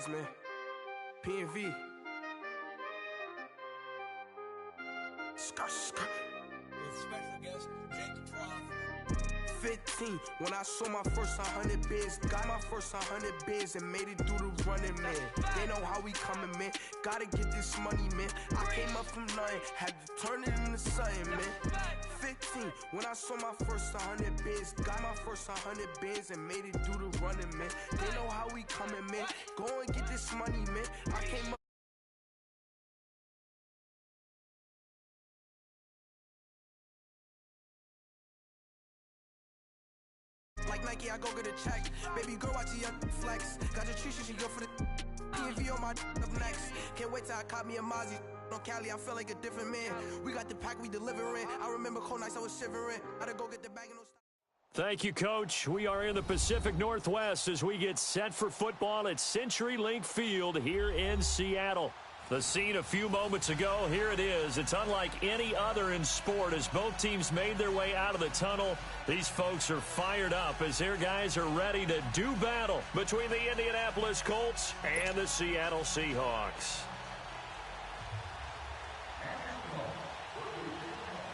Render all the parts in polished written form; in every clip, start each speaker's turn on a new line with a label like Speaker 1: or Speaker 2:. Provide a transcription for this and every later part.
Speaker 1: guys, man. P&V. 15, when I saw my first 100 bids, got my first 100 bids and made it through the running, man. They know how we coming, man. Gotta get this money, man. I came up from nothing, had to turn it into something, man. 15, when I saw my first 100 bids, got my first 100 bids and made it through the running, man. They know how we coming, man. Go and get this money, man. I came up. Like Nike, I go get a check. Baby girl, watch the young flex. Got your tree, she go for the P&V on my up next. Can't wait till I caught me a Mozzie. On Cali, I feel like a different man. We got the pack, we delivering. I remember cold nights I was shivering. Gotta go get the bag and no stop.
Speaker 2: Thank you, Coach. We are in the Pacific Northwest as we get set for football at CenturyLink Field here in Seattle. The scene a few moments ago, here it is. It's unlike any other in sport as both teams made their way out of the tunnel. These folks are fired up as their guys are ready to do battle between the Indianapolis Colts and the Seattle Seahawks.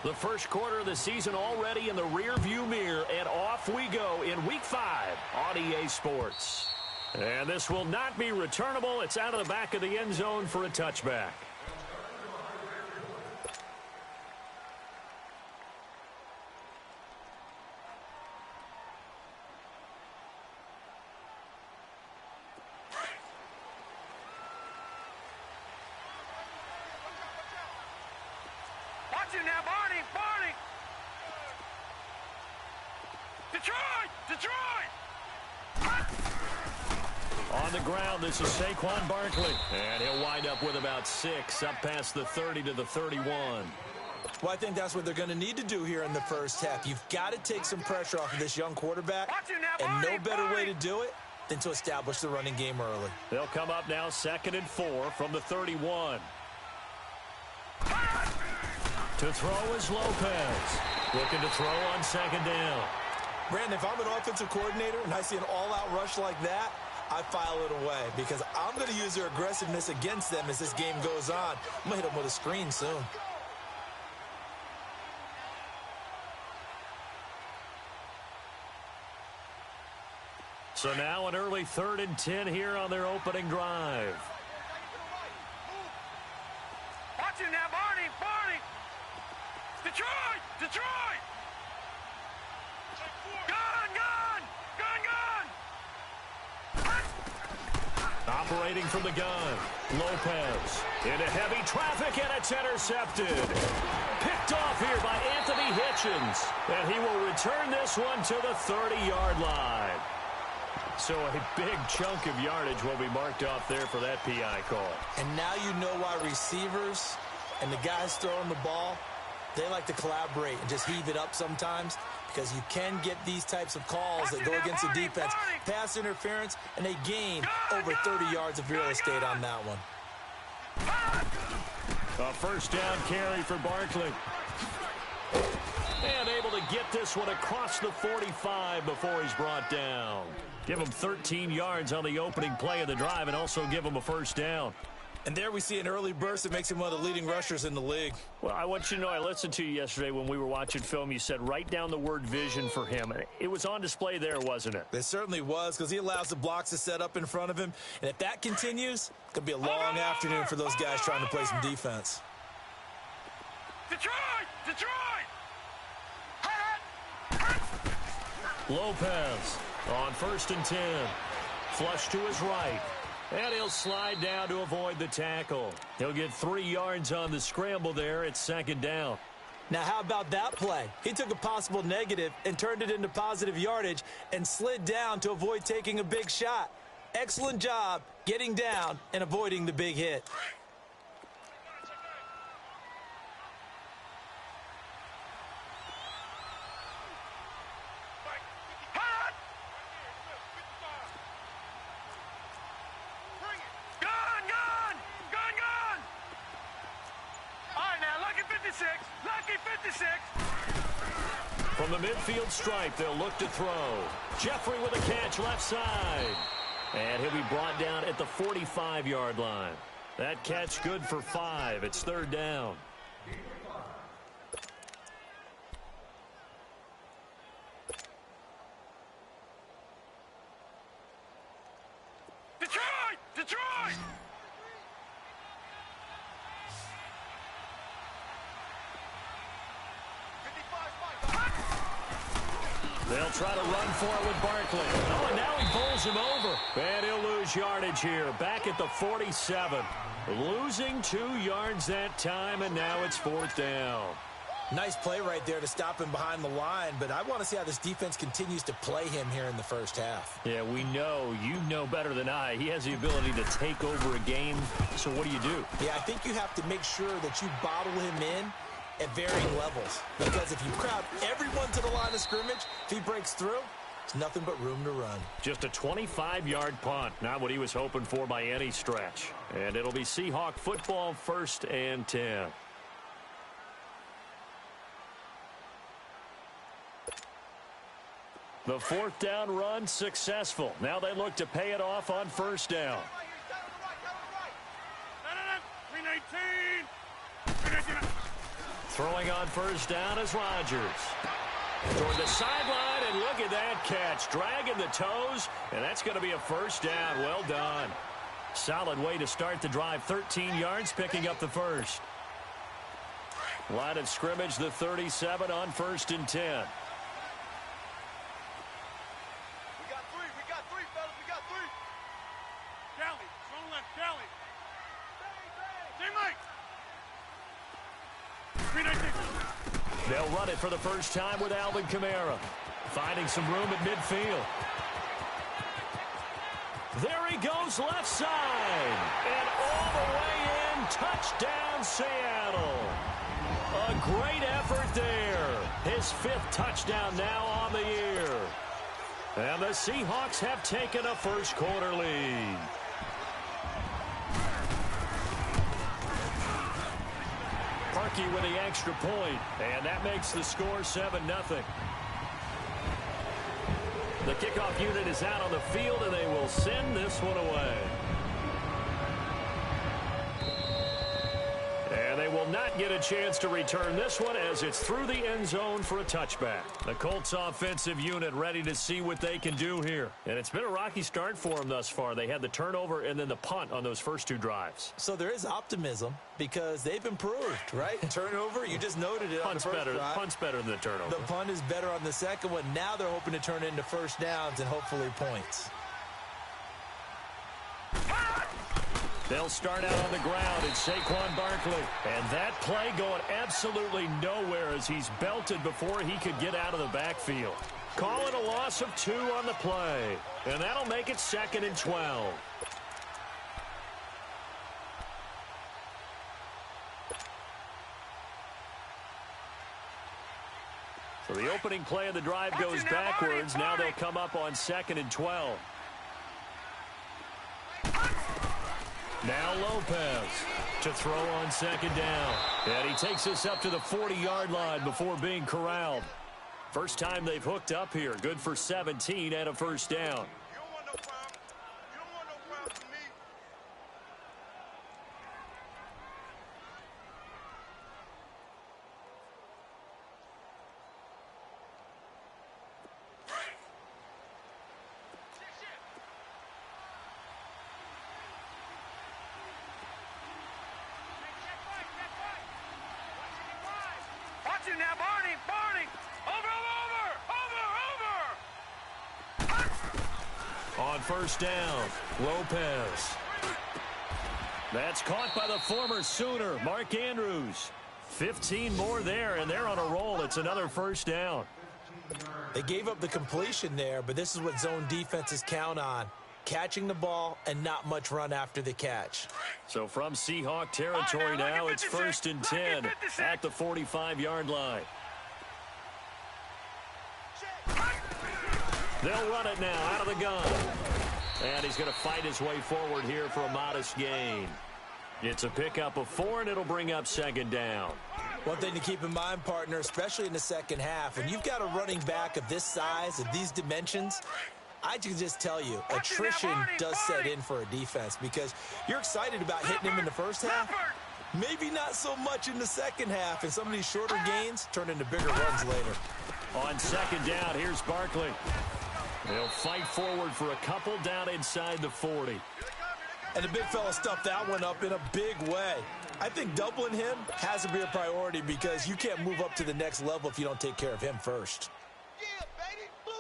Speaker 2: The first quarter of the season already in the rearview mirror, and off we go in Week 5 on EA Sports. And this will not be returnable. It's out of the back of the end zone for a touchback.
Speaker 3: Watch it now, Barney! Barney! Detroit! Detroit!
Speaker 2: On the ground, this is Saquon Barkley. And he'll wind up with about 6, up past the 30 to the 31.
Speaker 4: Well, I think that's what they're going to need to do here in the first half. You've got to take some pressure off of this young quarterback. And no better way to do it than to establish the running game early.
Speaker 2: They'll come up now 2nd and 4 from the 31. To throw is Lopez. Looking to throw on 2nd down.
Speaker 4: Brandon, if I'm an offensive coordinator and I see an all-out rush like that, I file it away because I'm going to use their aggressiveness against them as this game goes on. I'm going to hit them with a screen soon.
Speaker 2: So now an early 3rd and 10 here on their opening drive.
Speaker 3: Watch it now, Barney! Barney! Detroit! Detroit! Gun! Gun! Gun! Gun!
Speaker 2: Operating from the gun, Lopez into heavy traffic, and it's intercepted. Picked off here by Anthony Hitchens, and he will return this one to the 30-yard line. So a big chunk of yardage will be marked off there for that PI call.
Speaker 4: And now you know why receivers and the guys throwing the ball, they like to collaborate and just heave it up sometimes, because you can get these types of calls that go against the defense. Pass interference, and they gain over 30 yards of real estate on that one.
Speaker 2: A first down carry for Barkley. And able to get this one across the 45 before he's brought down. Give him 13 yards on the opening play of the drive and also give him a first down.
Speaker 4: And there we see an early burst that makes him one of the leading rushers in the league.
Speaker 2: Well, I want you to know, I listened to you yesterday when we were watching film. You said write down the word vision for him. It was on display there, wasn't it?
Speaker 4: It certainly was, because he allows the blocks to set up in front of him. And if that continues, it's going to be a long afternoon for those guys trying to play some defense.
Speaker 3: Detroit! Detroit!
Speaker 2: Lopez on 1st and 10. Flush to his right. And he'll slide down to avoid the tackle. He'll get 3 yards on the scramble there at 2nd down.
Speaker 4: Now, how about that play? He took a possible negative and turned it into positive yardage and slid down to avoid taking a big shot. Excellent job getting down and avoiding the big hit.
Speaker 2: From the midfield stripe, they'll look to throw. Jeffrey with a catch left side. And he'll be brought down at the 45-yard line. That catch good for 5. It's third down.
Speaker 3: Detroit!
Speaker 2: They'll try to run for it with Barkley. Oh, and now he pulls him over. And he'll lose yardage here. Back at the 47. Losing 2 yards that time, and now it's fourth down.
Speaker 4: Nice play right there to stop him behind the line, but I want to see how this defense continues to play him here in the first half.
Speaker 2: Yeah, we know. You know better than I. He has the ability to take over a game. So what do?
Speaker 4: Yeah, I think you have to make sure that you bottle him in at varying levels. Because if you crowd everyone to the line of scrimmage, if he breaks through, it's nothing but room to run.
Speaker 2: Just a 25-yard punt. Not what he was hoping for by any stretch. And it'll be Seahawk football, 1st and 10. The fourth down run successful. Now they look to pay it off on first down.
Speaker 3: 319.
Speaker 2: Throwing on first down is Rodgers. Toward the sideline, and look at that catch. Dragging the toes, and that's going to be a first down. Well done. Solid way to start the drive. 13 yards, picking up the first. Line of scrimmage, the 37 on 1st and 10. They'll run it for the first time with Alvin Kamara. Finding some room at midfield. There he goes left side. And all the way in. Touchdown, Seattle. A great effort there. His 5th touchdown now on the year. And the Seahawks have taken a first-quarter lead. Parkey with the extra point, and that makes the score 7-0. The kickoff unit is out on the field, and they will send this one away. And they will not get a chance to return this one as it's through the end zone for a touchback. The Colts offensive unit ready to see what they can do here. And it's been a rocky start for them thus far. They had the turnover and then the punt on those first 2 drives.
Speaker 4: So there is optimism because they've improved, right? Turnover, you just noted it on the first drive.
Speaker 2: Punt's better than the turnover.
Speaker 4: The punt is better on the second one. Now they're hoping to turn it into first downs and hopefully points.
Speaker 2: They'll start out on the ground. It's Saquon Barkley. And that play going absolutely nowhere as he's belted before he could get out of the backfield. Call it a loss of 2 on the play. And that'll make it 2nd and 12. So the opening play of the drive goes backwards. Now they'll come up on 2nd and 12. Now Lopez to throw on 2nd down. And he takes us up to the 40-yard line before being corralled. First time they've hooked up here. Good for 17 and a first down.
Speaker 3: Now, Barney! Over!
Speaker 2: On first down, Lopez. That's caught by the former Sooner, Mark Andrews. 15 more there, and they're on a roll. It's another first down.
Speaker 4: They gave up the completion there, but this is what zone defenses count on. Catching the ball and not much run after the catch.
Speaker 2: So from Seahawk territory now, it's 1st and 10 at the 45-yard line. They'll run it now out of the gun. And he's going to fight his way forward here for a modest gain. It's a pickup of 4, and it'll bring up 2nd down.
Speaker 4: One thing to keep in mind, partner, especially in the second half, when you've got a running back of this size, of these dimensions, I can just tell you, attrition does set in for a defense because you're excited about hitting him in the first half. Maybe not so much in the second half, and some of these shorter gains turn into bigger runs later.
Speaker 2: On second down, here's Barkley. They'll fight forward for a couple down inside the 40.
Speaker 4: And the big fella stuffed that one up in a big way. I think doubling him has to be a priority because you can't move up to the next level if you don't take care of him first.
Speaker 3: Yeah, baby, boom.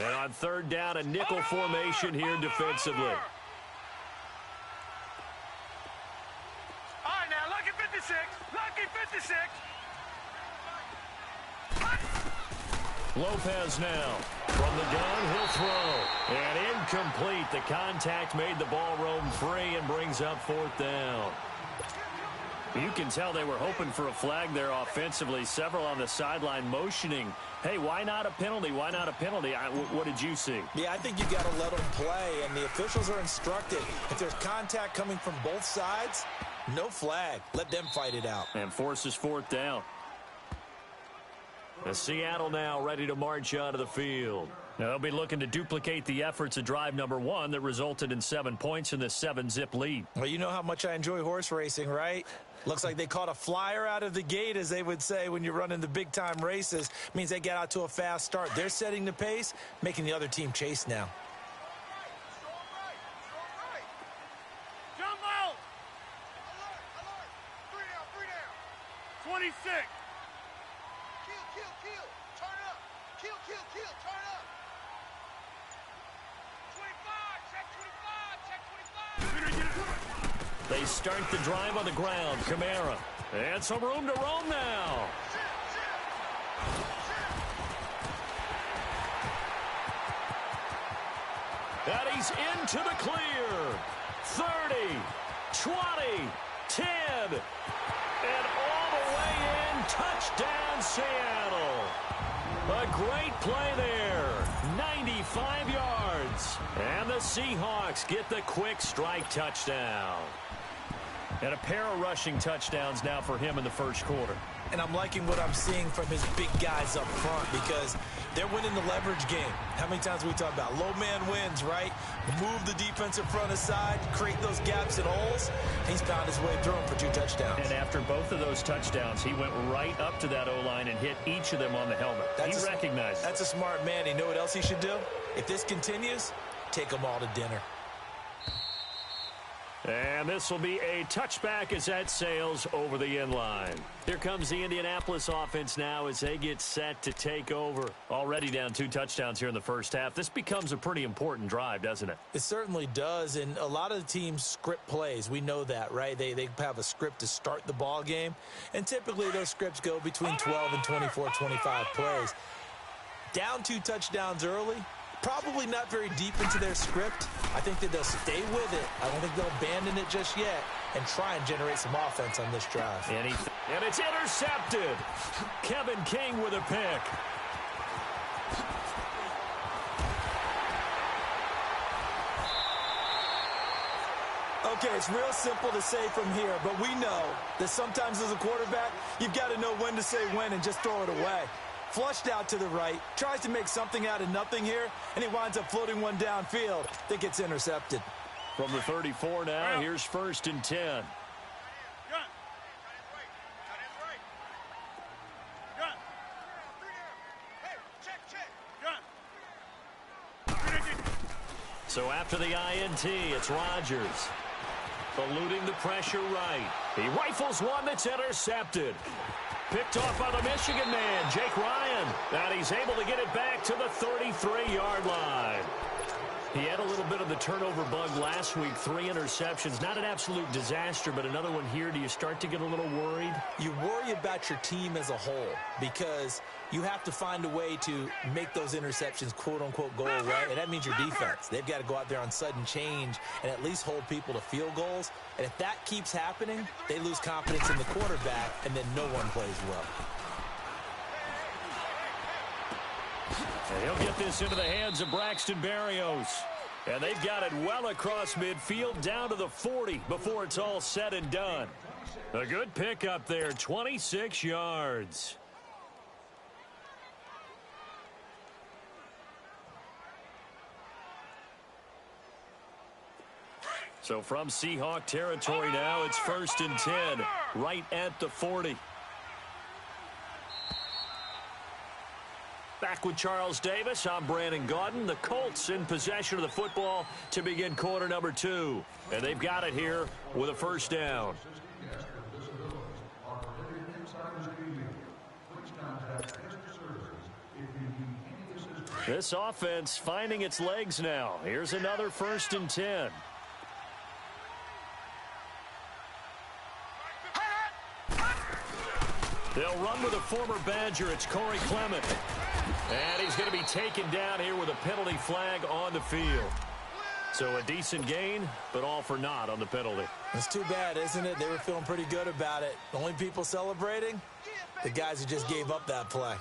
Speaker 2: And on third down, a nickel formation here defensively.
Speaker 3: All right, now, lucky 56. Lucky 56.
Speaker 2: Lopez now. From the gun, he'll throw. And incomplete. The contact made the ball roam free and brings up fourth down. You can tell they were hoping for a flag there offensively. Several on the sideline motioning. Hey, why not a penalty? Why not a penalty? What did you see?
Speaker 4: Yeah, I think you got to let them play, and the officials are instructed. If there's contact coming from both sides, no flag. Let them fight it out.
Speaker 2: And forces fourth down. And Seattle now ready to march out of the field. Now they'll be looking to duplicate the efforts of drive number 1 that resulted in 7 points in the 7-zip lead.
Speaker 4: Well, you know how much I enjoy horse racing, right? Looks like they caught a flyer out of the gate, as they would say when you're running the big-time races. Means they get out to a fast start. They're setting the pace, making the other team chase now.
Speaker 3: Jump out. Alert. 3 down. 26. Kill. Turn up. Kill. Turn up. 25. Check 25.
Speaker 2: They start the drive on the ground. Kamara. And some room to roam now. And he's into the clear. 30, 20, 10. And all the way in. Touchdown, Seattle. A great play there. 95 yards. And the Seahawks get the quick strike touchdown. And a pair of rushing touchdowns now for him in the first quarter.
Speaker 4: And I'm liking what I'm seeing from his big guys up front because they're winning the leverage game. How many times we talk about low man wins, right? Move the defensive front aside, create those gaps and holes. He's found his way through them for 2 touchdowns.
Speaker 2: And after both of those touchdowns, he went right up to that O-line and hit each of them on the helmet. He recognized it.
Speaker 4: That's a smart man. You know what else he should do? If this continues, take them all to dinner.
Speaker 2: And this will be a touchback as that sails over the end line. Here comes the Indianapolis offense now as they get set to take over. Already down 2 touchdowns here in the first half. This becomes a pretty important drive, doesn't it?
Speaker 4: It certainly does, and a lot of the teams script plays. We know that, right? They have a script to start the ball game, and typically those scripts go between 12 and 24, 25 plays. Down 2 touchdowns early. Probably not very deep into their script. I think that they'll stay with it. I don't think they'll abandon it just yet and try and generate some offense on this drive.
Speaker 2: And it's intercepted. Kevin King with a pick.
Speaker 4: Okay, it's real simple to say from here, but we know that sometimes as a quarterback, you've got to know when to say when and just throw it away. Flushed out to the right, tries to make something out of nothing here, and he winds up floating one downfield that gets intercepted.
Speaker 2: From the 34 now, here's 1st and 10. So after the INT, it's Rodgers. Eluding the pressure right. He rifles one that's intercepted. Picked off by the Michigan man, Jake Ryan. And he's able to get it back to the 33-yard line. He had a little bit of the turnover bug last week, 3 interceptions. Not an absolute disaster, but another one here. Do you start to get a little worried?
Speaker 4: You worry about your team as a whole because you have to find a way to make those interceptions, quote-unquote, go away, and that means your defense. They've got to go out there on sudden change and at least hold people to field goals. And if that keeps happening, they lose confidence in the quarterback, and then no one plays well.
Speaker 2: And he'll get this into the hands of Braxton Berrios. And they've got it well across midfield down to the 40 before it's all said and done. A good pick up there, 26 yards. So from Seahawk territory now, it's 1st and 10, right at the 40. Back with Charles Davis, I'm Brandon Gaudin. The Colts in possession of the football to begin quarter number 2. And they've got it here with a 1st down. This offense finding its legs now. Here's another 1st and 10. They'll run with a former Badger. It's Corey Clement. And he's going to be taken down here with a penalty flag on the field. So a decent gain, but all for naught on the penalty.
Speaker 4: It's too bad, isn't it? They were feeling pretty good about it. The only people celebrating? The guys who just gave up that play.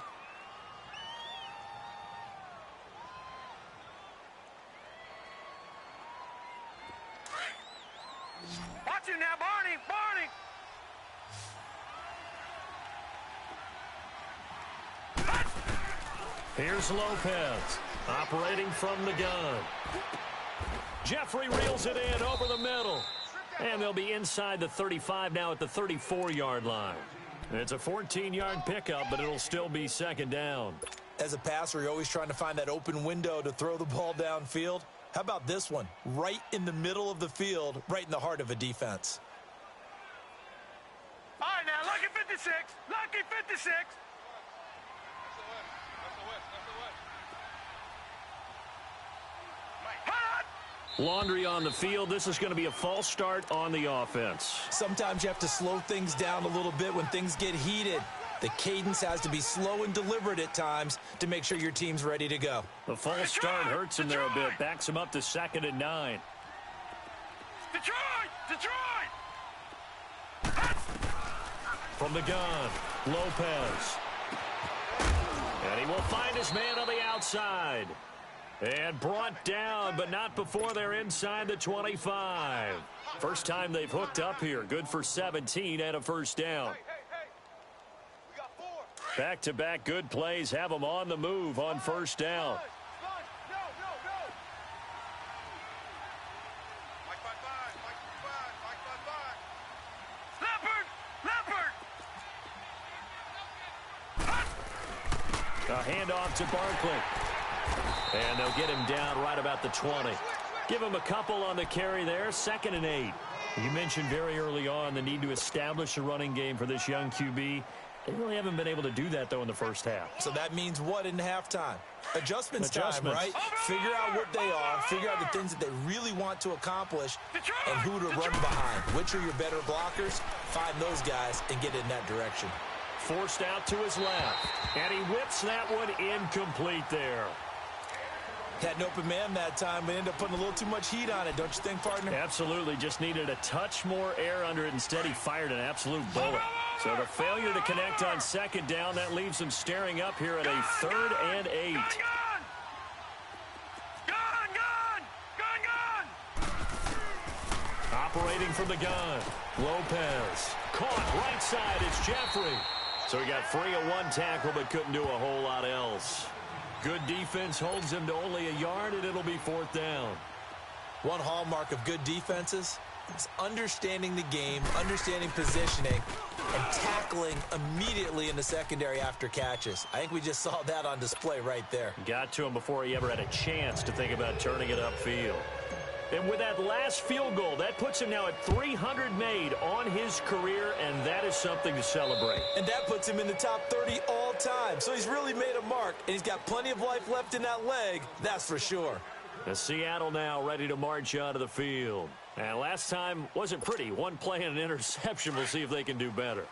Speaker 3: Watch it now, Barney! Barney!
Speaker 2: Here's Lopez, operating from the gun. Jeffrey reels it in over the middle. And they'll be inside the 35 now at the 34-yard line. It's a 14-yard pickup, but it'll still be 2nd down.
Speaker 4: As a passer, you're always trying to find that open window to throw the ball downfield. How about this one? Right in the middle of the field, right in the heart of a defense.
Speaker 3: All right, now, lucky 56. Lucky 56.
Speaker 2: Laundry on the field. This is going to be a false start on the offense.
Speaker 4: Sometimes you have to slow things down a little bit when things get heated. The cadence has to be slow and deliberate at times to make sure your team's ready to go.
Speaker 2: The false start hurts him there a bit. Backs him up to 2nd and 9.
Speaker 3: Detroit! Detroit!
Speaker 2: From the gun, Lopez. And he will find his man on the outside. And brought down, but not before they're inside the 25. First time they've hooked up here. Good for 17 and a 1st down. Back-to-back good plays have them on the move on 1st down. A handoff to Barkley. And they'll get him down right about the 20. Give him a couple on the carry there. 2nd and 8. You mentioned very early on the need to establish a running game for this young QB. They really haven't been able to do that, though, in the first half.
Speaker 4: So that means what in halftime? Adjustments time, right? Figure out what they are, figure out the things that they really want to accomplish, and who to run behind. Which are your better blockers? Find those guys and get in that direction.
Speaker 2: Forced out to his left. And he whips that one incomplete there.
Speaker 4: Had an open man that time, but ended up putting a little too much heat on it, don't you think, partner?
Speaker 2: Absolutely. Just needed a touch more air under it. Instead, he fired an absolute bullet. So the failure to connect on 2nd down, that leaves him staring up here at a 3rd and 8. Operating from the gun, Lopez. Caught right side, it's Jeffrey. So he got free of one tackle, but couldn't do a whole lot else. Good defense holds him to only a yard, and it'll be 4th down.
Speaker 4: One hallmark of good defenses is understanding the game, understanding positioning, and tackling immediately in the secondary after catches. I think we just saw that on display right there.
Speaker 2: Got to him before he ever had a chance to think about turning it upfield. And with that last field goal, that puts him now at 300 made on his career, and that is something to celebrate.
Speaker 4: And that puts him in the top 30 all time. So he's really made a mark, and he's got plenty of life left in that leg, that's for sure.
Speaker 2: And Seattle now ready to march onto the field. And last time wasn't pretty. One play and an interception. We'll see if they can do better.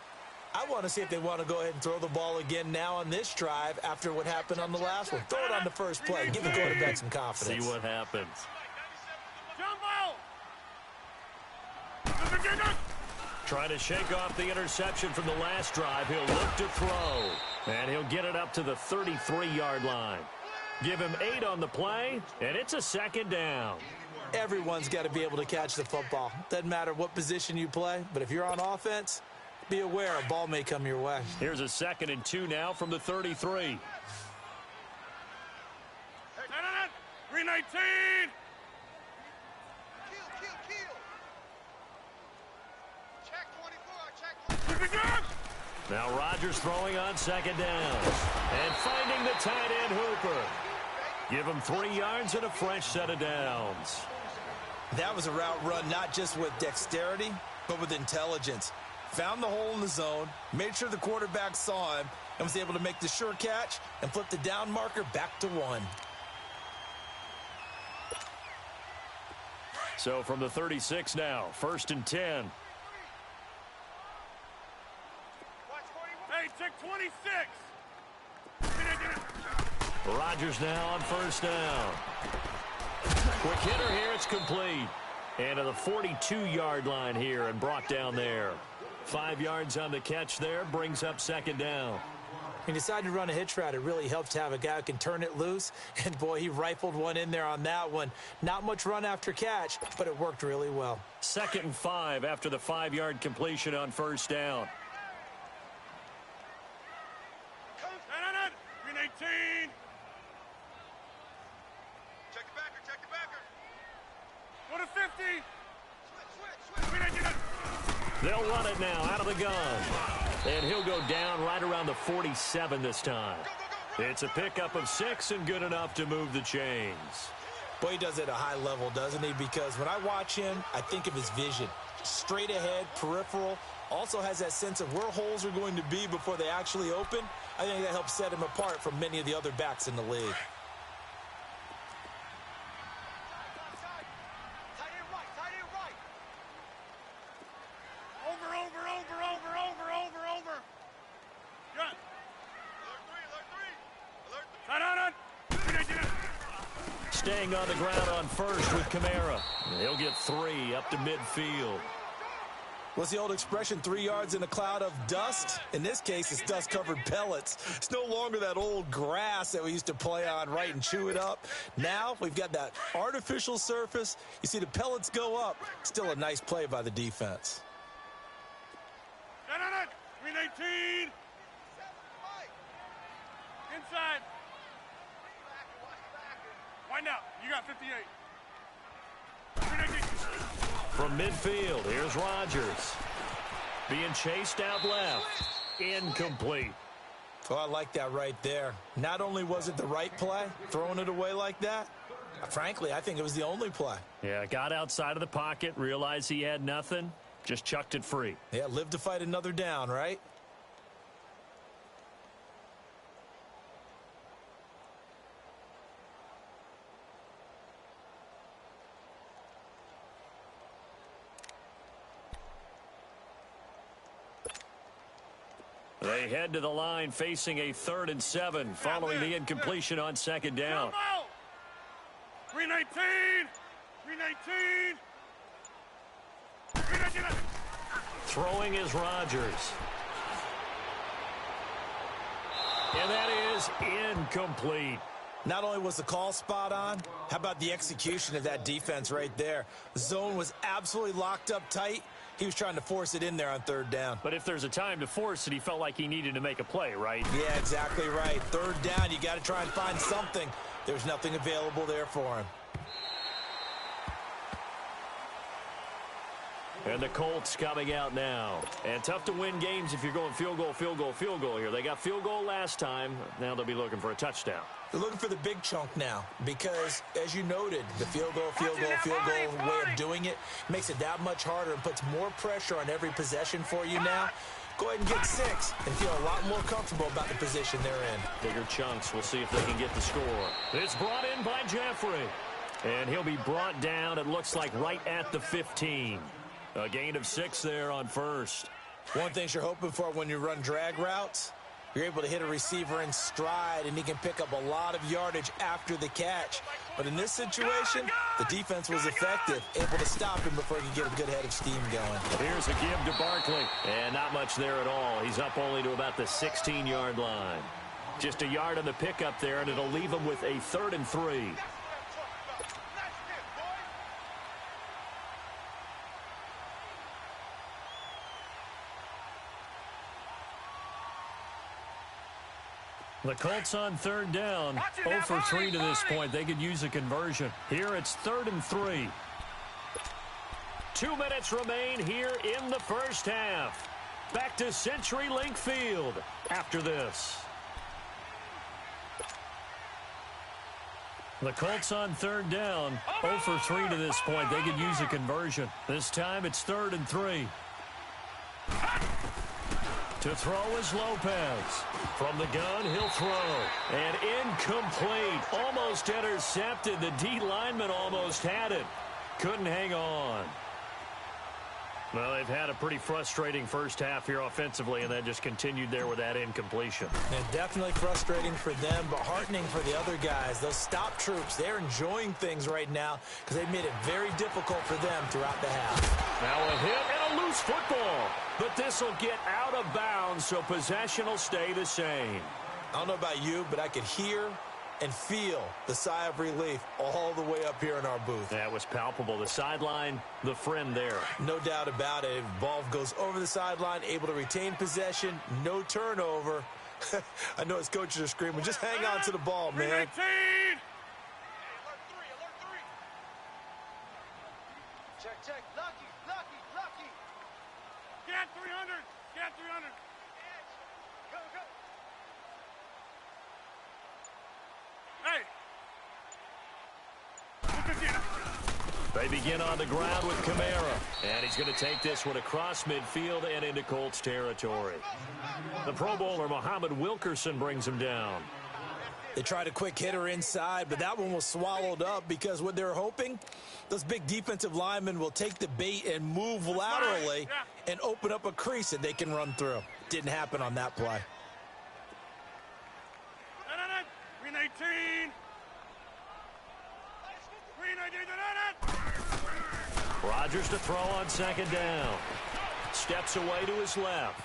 Speaker 4: I want to see if they want to go ahead and throw the ball again now on this drive after what happened on the last one. Throw it on the first play. Give the quarterback some confidence.
Speaker 2: See what happens. Trying to shake off the interception from the last drive. He'll look to throw. And he'll get it up to the 33-yard line. Give him 8 on the play, and it's a 2nd down.
Speaker 4: everyone's got to be able to catch the football. Doesn't matter what position you play, but if you're on offense, be aware a ball may come your way.
Speaker 2: Here's a 2nd and 2 now from the 33.
Speaker 3: 319.
Speaker 2: Now Rodgers throwing on 2nd down. And finding the tight end Hooper. Give him 3 yards and a fresh set of downs.
Speaker 4: That was a route run not just with dexterity, but with intelligence. Found the hole in the zone, made sure the quarterback saw him, and was able to make the sure catch and flip the down marker back to 1.
Speaker 2: So from the 36 now, 1st and 10.
Speaker 3: Hey, check 26.
Speaker 2: Rodgers now on 1st down. Quick hitter here, it's complete. And to the 42-yard line here and brought down there. 5 yards on the catch there, brings up 2nd down.
Speaker 4: He decided to run a hitch route. It really helps to have a guy who can turn it loose. And, boy, he rifled one in there on that one. Not much run after catch, but it worked really well.
Speaker 2: 2nd and 5 after the 5-yard completion on 1st down.
Speaker 3: 319. Check the backer, check the backer. Go to 50.
Speaker 2: They'll run it now out of the gun. And he'll go down right around the 47 this time. It's a pickup of 6 and good enough to move the chains.
Speaker 4: Boy, he does it at a high level, doesn't he? Because when I watch him, I think of his vision. Straight ahead, peripheral. Also has that sense of where holes are going to be before they actually open. I think that helps set him apart from many of the other backs in the league.
Speaker 2: Staying on the ground on 1st with Kamara. He'll get 3 up to midfield.
Speaker 4: What's the old expression, 3 yards in a cloud of dust? In this case, it's dust-covered pellets. It's no longer that old grass that we used to play on, right, and chew it up. Now we've got that artificial surface. You see the pellets go up. Still a nice play by the defense.
Speaker 3: 319. Inside. Wind out. You got 58. 319.
Speaker 2: From midfield, here's Rodgers. Being chased out left. Incomplete.
Speaker 4: Oh, I like that right there. Not only was it the right play, throwing it away like that, frankly, I think it was the only play.
Speaker 2: Yeah, got outside of the pocket, realized he had nothing, just chucked it free.
Speaker 4: Yeah, live to fight another down, right?
Speaker 2: They head to the line facing a 3rd and 7 following the incompletion on 2nd down.
Speaker 3: 319. 319. 319.
Speaker 2: Throwing is Rodgers. And that is incomplete.
Speaker 4: Not only was the call spot on, how about the execution of that defense right there? The zone was absolutely locked up tight. He was trying to force it in there on 3rd down.
Speaker 2: But if there's a time to force it, he felt like he needed to make a play, right?
Speaker 4: Yeah, exactly right. 3rd down, you got to try and find something. There's nothing available there for him.
Speaker 2: And the Colts coming out now. And tough to win games if you're going field goal, field goal, field goal here. They got field goal last time. Now they'll be looking for a touchdown.
Speaker 4: They're looking for the big chunk now because, as you noted, the field goal way of doing it makes it that much harder and puts more pressure on every possession for you now. Go ahead and get 6 and feel a lot more comfortable about the position they're in.
Speaker 2: Bigger chunks. We'll see if they can get the score. It's brought in by Jeffrey. And he'll be brought down, it looks like, right at the 15. A gain of 6 there on 1st.
Speaker 4: One thing you're hoping for when you run drag routes, you're able to hit a receiver in stride, and he can pick up a lot of yardage after the catch. But in this situation, the defense was effective, able to stop him before he could get a good head of steam going.
Speaker 2: Here's a give to Barkley. And not much there at all. He's up only to about the 16-yard line. Just a yard on the pickup there, and it'll leave him with a 3rd and 3. The Colts on third down, 0 for 3 to this point. They could use a conversion. Here it's 3rd and 3. 2 minutes remain here in the first half. Back to CenturyLink Field after this. The Colts on third down, 0 for 3 to this point. They could use a conversion. This time it's 3rd and 3. To throw is Lopez. From the gun, he'll throw. And incomplete. Almost intercepted. The D lineman almost had it. Couldn't hang on. Well, they've had a pretty frustrating first half here offensively, and then just continued there with that incompletion.
Speaker 4: And definitely frustrating for them, but heartening for the other guys. Those stop troops, they're enjoying things right now because they've made it very difficult for them throughout the half.
Speaker 2: Now a hit and a loose football. But this will get out of bounds, so possession will stay the same.
Speaker 4: I don't know about you, but I could hear and feel the sigh of relief all the way up here in our booth.
Speaker 2: That was palpable. The sideline, the friend there.
Speaker 4: No doubt about it. Ball goes over the sideline, able to retain possession, no turnover. I know his coaches are screaming, just hang on to the ball, man.
Speaker 3: 18!
Speaker 5: Check. Lucky.
Speaker 3: Get 300! Get 300!
Speaker 5: Go.
Speaker 3: Hey!
Speaker 2: They begin on the ground with Kamara. And he's going to take this one across midfield and into Colts territory. The Pro Bowler, Muhammad Wilkerson, brings him down.
Speaker 4: They tried a quick hitter inside, but that one was swallowed up because what they're hoping, those big defensive linemen will take the bait and move laterally and open up a crease that they can run through. Didn't happen on that play.
Speaker 3: Green 18! Green 18!
Speaker 2: Rodgers to throw on second down. Steps away to his left.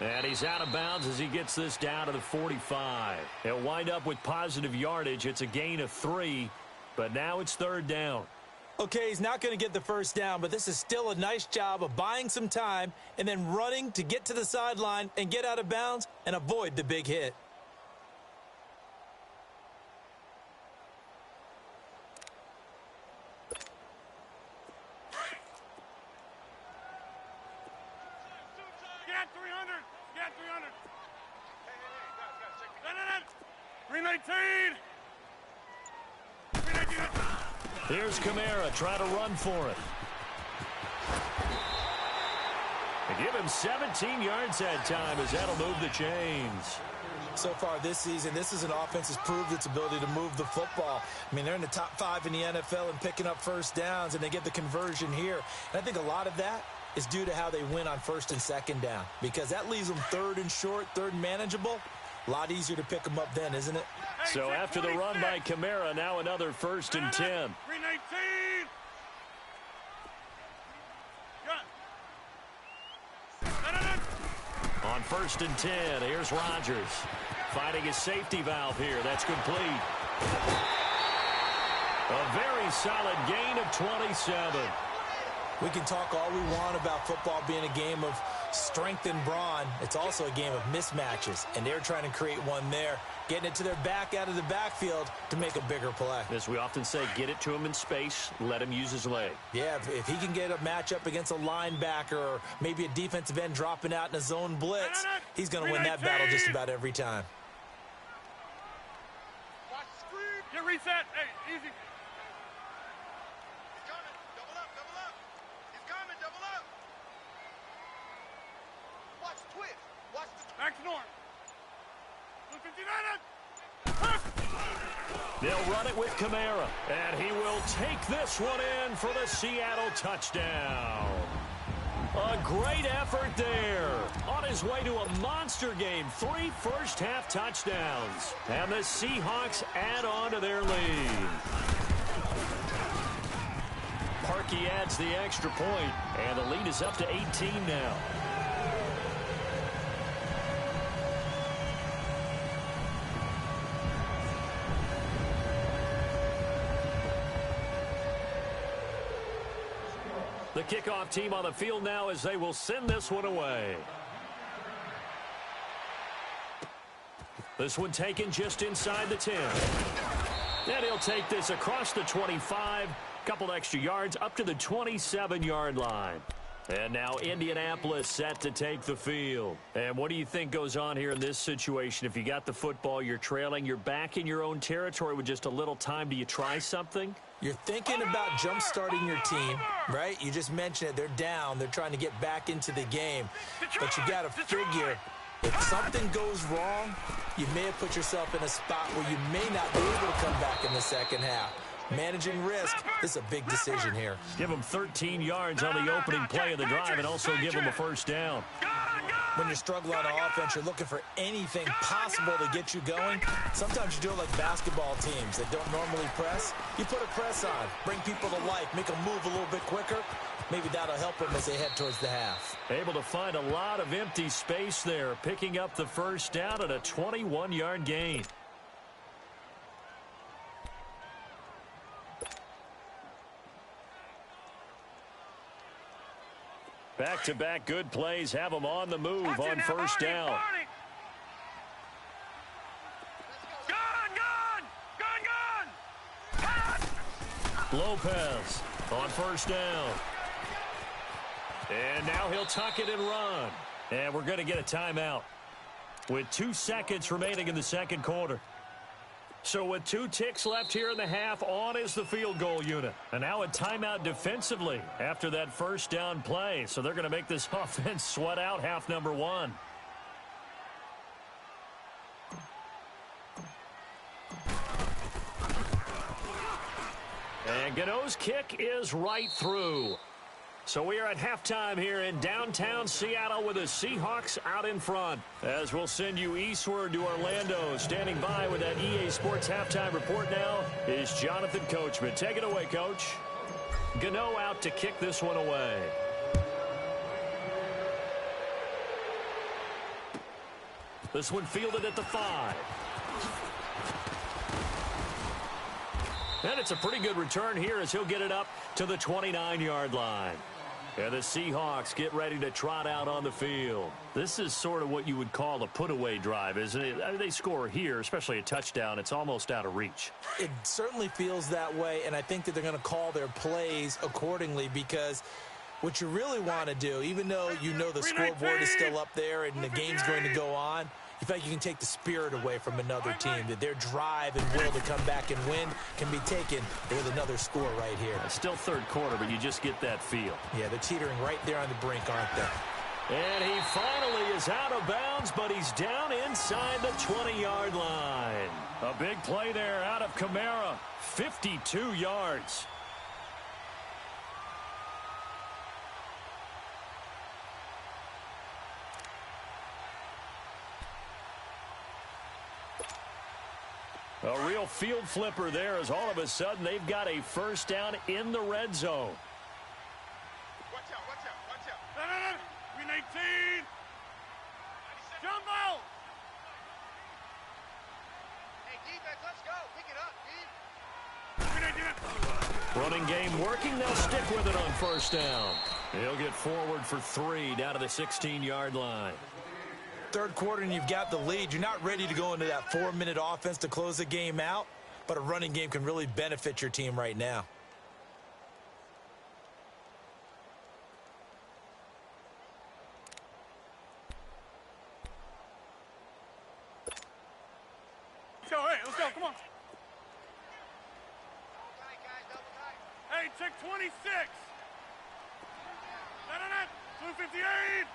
Speaker 2: And he's out of bounds as he gets this down to the 45. He'll wind up with positive yardage. It's a gain of 3, but now it's 3rd down.
Speaker 4: Okay, he's not going to get the first down, but this is still a nice job of buying some time and then running to get to the sideline and get out of bounds and avoid the big hit.
Speaker 3: Get 300! Get 300! Green 18! Green 18!
Speaker 2: Here's Kamara trying to run for it. They give him 17 yards that time as that'll move the chains.
Speaker 4: So far this season, this is an offense that's proved its ability to move the football. I mean, they're in the top 5 in the NFL and picking up first downs, and they get the conversion here. And I think a lot of that is due to how they win on 1st and 2nd down, because that leaves them 3rd and short, 3rd and manageable. A lot easier to pick them up then, isn't it?
Speaker 2: So after the run by Kamara, now another 1st and 10.
Speaker 3: Green 18!
Speaker 2: On 1st and 10, here's Rodgers. Finding his safety valve here. That's complete. A very solid gain of 27.
Speaker 4: We can talk all we want about football being a game of strength and brawn. It's also a game of mismatches, and they're trying to create one there, getting it to their back out of the backfield to make a bigger play.
Speaker 2: As we often say, get it to him in space, let him use his leg.
Speaker 4: Yeah, if he can get a matchup against a linebacker or maybe a defensive end dropping out in a zone blitz, he's going to win that battle just about every time.
Speaker 3: Get reset. Hey, easy. Back to north.
Speaker 2: They'll run it with Kamara, and he will take this one in for the Seattle touchdown. A great effort there. On his way to a monster game, 3 first-half touchdowns. And the Seahawks add on to their lead. Parkey adds the extra point, and the lead is up to 18 now. The kickoff team on the field now as they will send this one away. This one taken just inside the 10. And he'll take this across the 25, couple extra yards up to the 27-yard line. And now Indianapolis set to take the field. And what do you think goes on here in this situation? If you got the football, you're trailing, you're back in your own territory with just a little time. Do you try something?
Speaker 4: You're thinking about jump-starting your team, right? You just mentioned it. They're down. They're trying to get back into the game. But you got to figure, if something goes wrong, you may have put yourself in a spot where you may not be able to come back in the second half. Managing risk, this is a big decision here.
Speaker 2: Give them 13 yards on the opening play of the drive and also give them a first down.
Speaker 4: When you're struggling on offense, you're looking for anything possible to get you going. Sometimes you do it like basketball teams that don't normally press. You put a press on, bring people to life, make them move a little bit quicker. Maybe that'll help them as they head towards the half.
Speaker 2: Able to find a lot of empty space there, picking up the first down at a 21-yard gain. Back-to-back good plays have them on the move on first down. Lopez on first down. And now he'll tuck it and run. And we're going to get a timeout with 2 seconds remaining in the second quarter. So with 2 ticks left here in the half, on is the field goal unit. And now a timeout defensively after that first down play. So they're going to make this offense sweat out half number 1. And Gano's kick is right through. So we are at halftime here in downtown Seattle with the Seahawks out in front. As we'll send you eastward to Orlando. Standing by with that EA Sports halftime report now is Jonathan Coachman. Take it away, Coach. Gano out to kick this one away. This one fielded at the 5. And it's a pretty good return here as he'll get it up to the 29-yard line. And the Seahawks get ready to trot out on the field. This is sort of what you would call a put-away drive, isn't it? I mean, they score here, especially a touchdown. It's almost out of reach.
Speaker 4: It certainly feels that way, and I think that they're going to call their plays accordingly because what you really want to do, even though you know the scoreboard is still up there and the game's going to go on, you feel like you can take the spirit away from another team, that their drive and will to come back and win can be taken with another score right here.
Speaker 2: It's still third quarter, but you just get that feel.
Speaker 4: Yeah, they're teetering right there on the brink, aren't they?
Speaker 2: And he finally is out of bounds, but he's down inside the 20-yard line. A big play there out of Kamara, 52 yards. A real field flipper there as all of a sudden they've got a first down in the red zone.
Speaker 5: Watch out, watch out, watch out. Green 18. Jumbo. Hey, defense, let's go. Pick it up, Green 18.
Speaker 2: Running game working. They'll stick with it on first down. He'll get forward for 3 down to the 16-yard line.
Speaker 4: Third quarter and you've got the lead. You're not ready to go into that 4-minute offense to close the game out, but a running game can really benefit your team right now.
Speaker 3: So, hey, let's go, come on. Hey, check 26. 258.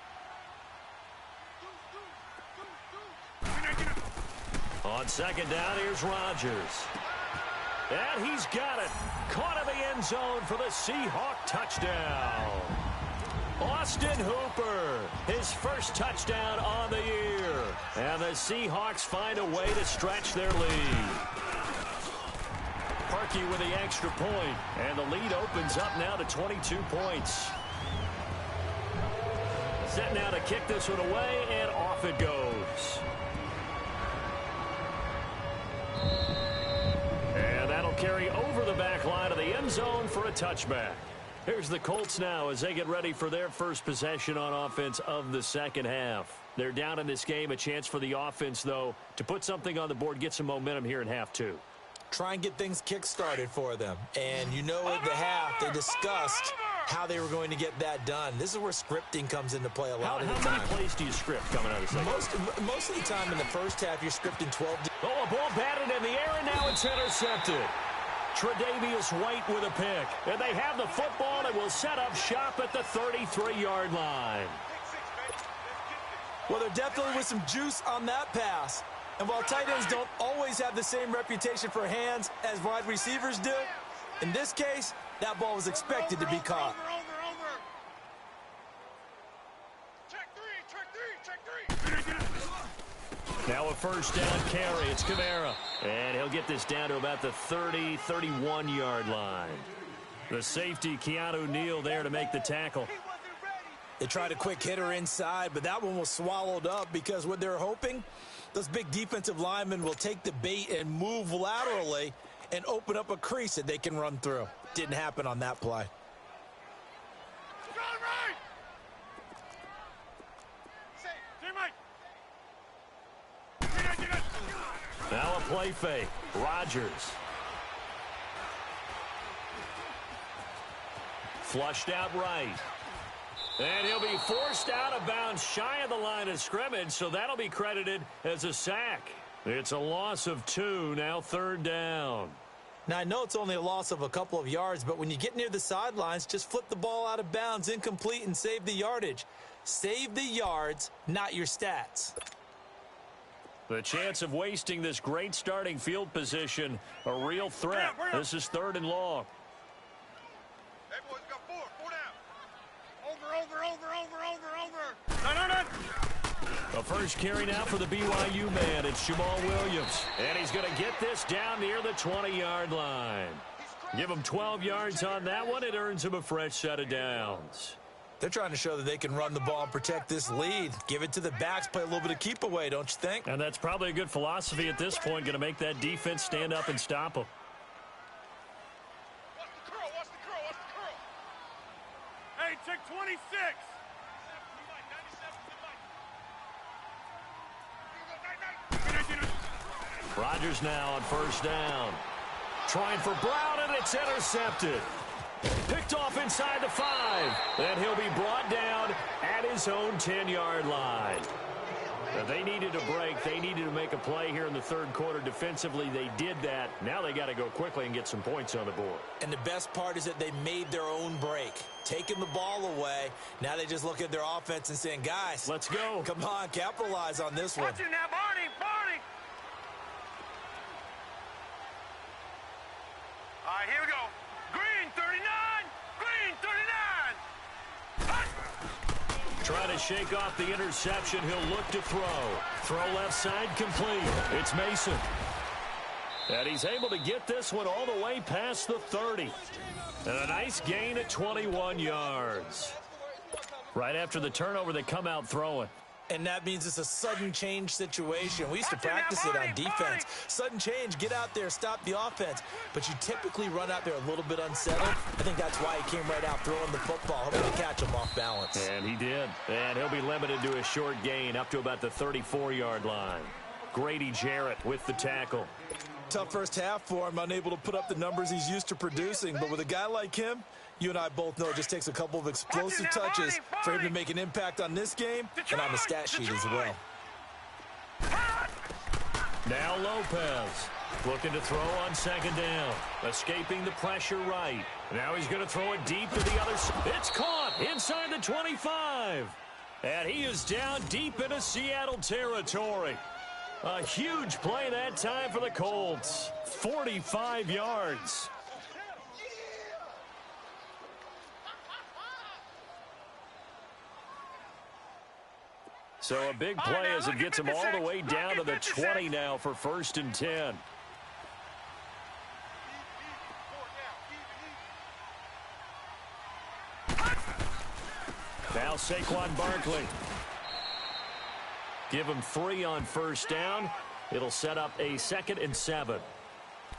Speaker 2: On second down, here's Rodgers. And he's got it. Caught in the end zone for the Seahawk touchdown. Austin Hooper, his first touchdown on the year. And the Seahawks find a way to stretch their lead. Parkey with the extra point. And the lead opens up now to 22 points. Set now to kick this one away, and off it goes. And that'll carry over the back line of the end zone for a touchback. Here's the Colts now as they get ready for their first possession on offense of the second half. They're down in this game. A chance for the offense, though, to put something on the board, get some momentum here in half two.
Speaker 4: Try and get things kick-started for them. And you know at the half, they discussed how they were going to get that done. This is where scripting comes into play a lot of the time.
Speaker 2: How many plays do you script coming out of the second?
Speaker 4: Most of the time in the first half, you're scripting 12.
Speaker 2: Oh, a ball batted in the air, and now it's intercepted. Tre'Davious White with a pick. And they have the football and will set up shop at the 33-yard line.
Speaker 4: Well, there definitely was some juice on that pass. And while tight ends don't always have the same reputation for hands as wide receivers do, in this case, that ball was expected to be caught.
Speaker 2: Now a first down carry. It's Kamara. And he'll get this down to about the 30, 31-yard line. The safety, Keanu Neal, there to make the tackle.
Speaker 4: They tried a quick hitter inside, but that one was swallowed up because what they're hoping, those big defensive linemen will take the bait and move laterally and open up a crease that they can run through. Didn't happen on that play.
Speaker 2: Now a play fake. Rodgers. Flushed out right. And he'll be forced out of bounds shy of the line of scrimmage, so that'll be credited as a sack. It's a loss of 2, now third down.
Speaker 4: Now, I know it's only a loss of a couple of yards, but when you get near the sidelines, just flip the ball out of bounds, incomplete, and save the yardage. Save the yards, not your stats.
Speaker 2: The chance of wasting this great starting field position, a real threat. This is third and long.
Speaker 5: Hey, boys, got 4 down. Over. No.
Speaker 2: A first carry now for the BYU man. It's Jamal Williams. And he's going to get this down near the 20-yard line. Give him 12 yards on that one. It earns him a fresh set of downs.
Speaker 4: They're trying to show that they can run the ball and protect this lead. Give it to the backs, play a little bit of keep away, don't you think?
Speaker 2: And that's probably a good philosophy at this point, going to make that defense stand up and stop them.
Speaker 5: Watch the curl. Hey, check 26.
Speaker 2: Rodgers now on first down. Trying for Brown, and it's intercepted. Picked off inside the 5. And he'll be brought down at his own 10-yard line. They needed a break. They needed to make a play here in the third quarter. Defensively, they did that. Now they got to go quickly and get some points on the board.
Speaker 4: And the best part is that they made their own break. Taking the ball away. Now they just look at their offense and saying, guys,
Speaker 2: let's go.
Speaker 4: Come on, capitalize on this one.
Speaker 3: Watch it now, Barney. All right, here we go. Green, 39.
Speaker 2: Trying to shake off the interception. He'll look to throw. Throw left side complete. It's Mason. And he's able to get this one all the way past the 30. And a nice gain at 21 yards. Right after the turnover, they come out throwing.
Speaker 4: And that means it's a sudden change situation. We used to practice it on defense. Sudden change, get out there, stop the offense. But you typically run out there a little bit unsettled. I think that's why he came right out throwing the football, hoping to catch him off balance.
Speaker 2: And he did. And he'll be limited to a short gain up to about the 34-yard line. Grady Jarrett with the tackle.
Speaker 4: Tough first half for him, unable to put up the numbers he's used to producing. But with a guy like him, you and I both know it just takes a couple of explosive touches for him to make an impact on this game and on the stat sheet as well.
Speaker 2: Now Lopez looking to throw on second down. Escaping the pressure right. Now he's going to throw it deep to the other side. It's caught inside the 25. And he is down deep into Seattle territory. A huge play that time for the Colts. 45 yards. So a big play as it gets him all the way down to the 20 now for first and 10. Now Saquon Barkley. Give him 3 on first down. It'll set up a 2nd and 7.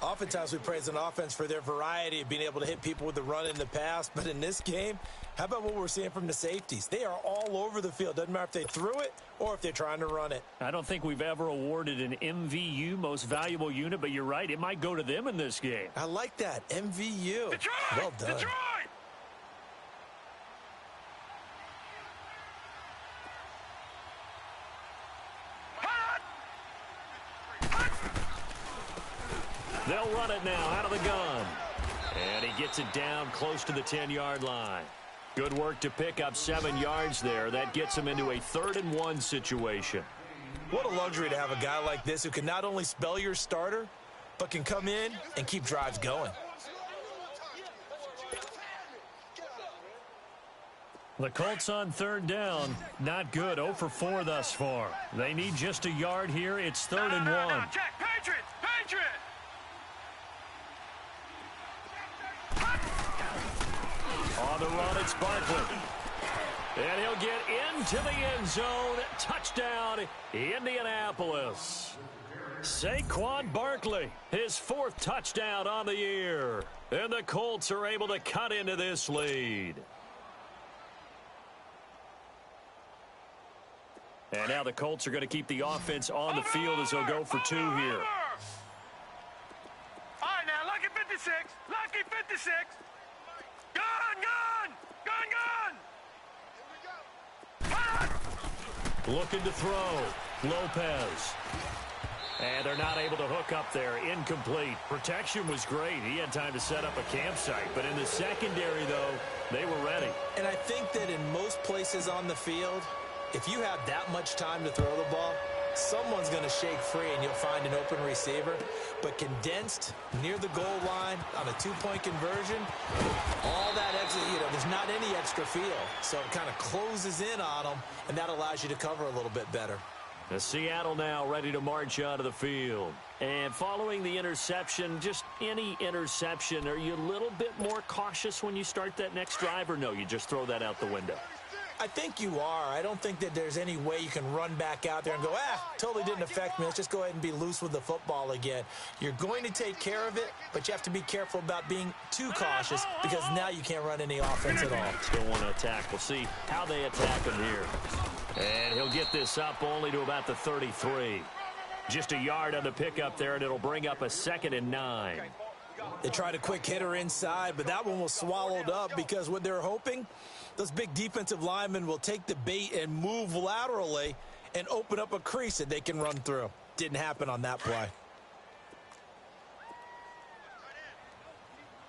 Speaker 4: Oftentimes we praise an offense for their variety of being able to hit people with the run in the pass. But in this game, how about what we're seeing from the safeties? They are all over the field. Doesn't matter if they threw it or if they're trying to run it.
Speaker 2: I don't think we've ever awarded an MVU, most valuable unit, but you're right. It might go to them in this game.
Speaker 4: I like that. MVU.
Speaker 3: Detroit!
Speaker 4: Well done.
Speaker 3: Detroit!
Speaker 2: They'll run it now out of the gun. And he gets it down close to the 10-yard line. Good work to pick up 7 yards there. That gets him into a 3rd-and-1 situation.
Speaker 4: What a luxury to have a guy like this who can not only spell your starter, but can come in and keep drives going.
Speaker 2: The Colts on 3rd down. Not good. 0 for 4 thus far. They need just a yard here. It's 3rd and 1.
Speaker 3: No, check. Patriots! Patriots!
Speaker 2: On the run, it's Barkley. And he'll get into the end zone. Touchdown, Indianapolis. Saquon Barkley, his 4th touchdown on the year. And the Colts are able to cut into this lead. And now the Colts are going to keep the offense on the field as they'll go for 2 here.
Speaker 3: All right, now, lucky 56. Lucky 56. Gun, gun! Gun, gun!
Speaker 2: Looking to throw. Lopez. And they're not able to hook up there. Incomplete. Protection was great. He had time to set up a campsite. But in the secondary, though, they were ready.
Speaker 4: And I think that in most places on the field, if you have that much time to throw the ball, someone's going to shake free and you'll find an open receiver. But condensed near the goal line on a 2-point conversion, all that extra, there's not any extra field. So it kind of closes in on them, and that allows you to cover a little bit better.
Speaker 2: The Seattle now ready to march onto the field. And following the interception, just any interception, are you a little bit more cautious when you start that next drive, or no, you just throw that out the window?
Speaker 4: I think you are. I don't think that there's any way you can run back out there and go, totally didn't affect me. Let's just go ahead and be loose with the football again. You're going to take care of it, but you have to be careful about being too cautious because now you can't run any offense at all.
Speaker 2: Still want to attack. We'll see how they attack him here. And he'll get this up only to about the 33. Just a yard on the pickup there, and it'll bring up a 2nd and 9.
Speaker 4: They tried a quick hitter inside, but that one was swallowed up because what they're hoping, those big defensive linemen will take the bait and move laterally and open up a crease that they can run through. Didn't happen on that play.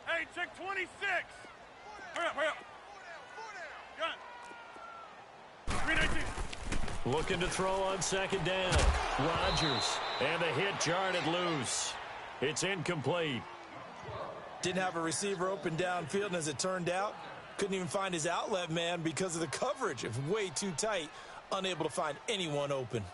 Speaker 5: Hey, check 26. Hurry up, hurry up. Gun. 319.
Speaker 2: Looking to throw on 2nd down. Rodgers. And the hit jarred it loose. It's incomplete.
Speaker 4: Didn't have a receiver open downfield, and as it turned out, couldn't even find his outlet man because of the coverage. It was way too tight, unable to find anyone open.